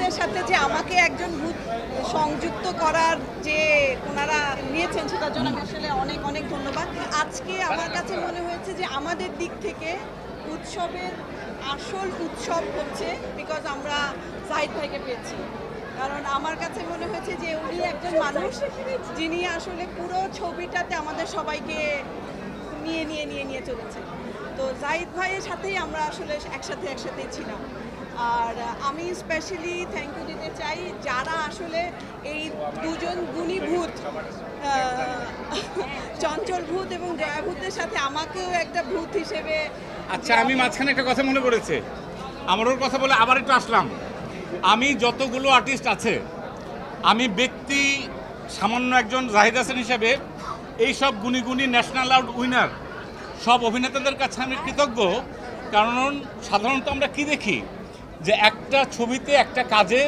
ভূতের সাথে যে আমাকে একজন ভূত সংযুক্ত করার যে ওনারা নিয়েছেন সেটার জন্য আমি আসলে অনেক অনেক ধন্যবাদ। আজকে আমার কাছে মনে হয়েছে যে আমাদের দিক থেকে উৎসবের আসল উৎসব হচ্ছে বিকজ আমরা জাহিদ ভাইকে পেয়েছি। কারণ আমার কাছে মনে হয়েছে যে উনি একজন মানুষ যিনি আসলে পুরো ছবিটাতে আমাদের সবাইকে নিয়ে চলেছে। তো জাহিদ ভাইয়ের সাথেই আমরা আসলে একসাথেই ছিলাম। আর আমি স্পেশালি থ্যাংক ইউ দিতে চাই যারা আসলে এই দুজন গুণী ভূত চঞ্চল ভূত এবং জয়া ভূতের সাথে আমাকেও একটা ভূত হিসেবে। আচ্ছা, আমি মাঝখানে একটা কথা মনে পড়েছে, আমার ওর কথা বলে আবার একটু আসলাম। আমি যতগুলো আর্টিস্ট আছে, আমি ব্যক্তি সামান্য একজন জাহিদ হাসান হিসেবে এইসব গুণী ন্যাশনাল অ্যাওয়ার্ড উইনার সব অভিনেতাদের কাছে আমি কৃতজ্ঞ। কারণ সাধারণত আমরা কি দেখি যে একটা ছবিতে একটা কাজে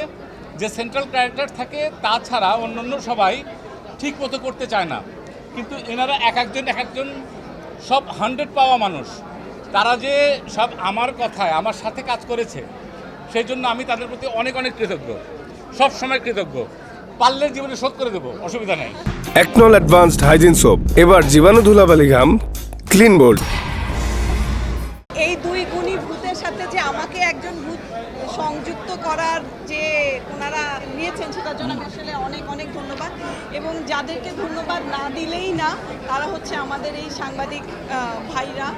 যে সেন্ট্রাল ক্যারেক্টার থাকে তাছাড়া অন্যান্য সবাই ঠিক মতো করতে চায় না, কিন্তু এনারা এক একজন সব 100 পাওয়া মানুষ। তারা যে সব আমার কথায় আমার সাথে কাজ করেছে সেই জন্য আমি তাদের প্রতি অনেক কৃতজ্ঞ, সব সময় কৃতজ্ঞ। পারলে জীবনে শোধ করে দেবো, অসুবিধা নেই। একনল অ্যাডভান্সড হাইজিন সোপ, এবার জীবাণু ধুলাবালি ঘাম ক্লিন বোল্ড। এই দুই গুণী ভূতের সাথে যে আমাকে একজন ভূত সংযুক্ত করার যে ওনারা নিয়েছেন সেটার জন্য আমি আসলে অনেক অনেক ধন্যবাদ। এবং যাদেরকে ধন্যবাদ না দিলেই না তারা হচ্ছে আমাদের এই সাংবাদিক ভাইরা,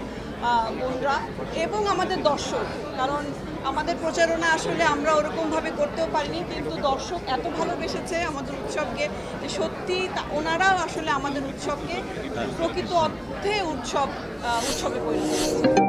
বোনরা এবং আমাদের দর্শক। কারণ আমাদের প্রচারণা আসলে আমরা ওরকমভাবে করতেও পারিনি, কিন্তু দর্শক এত ভালোবেসেছে আমাদের উৎসবকে যে সত্যি ওনারাও আসলে আমাদের উৎসবকে প্রকৃত অর্থে উৎসবে পরিণত করেছে।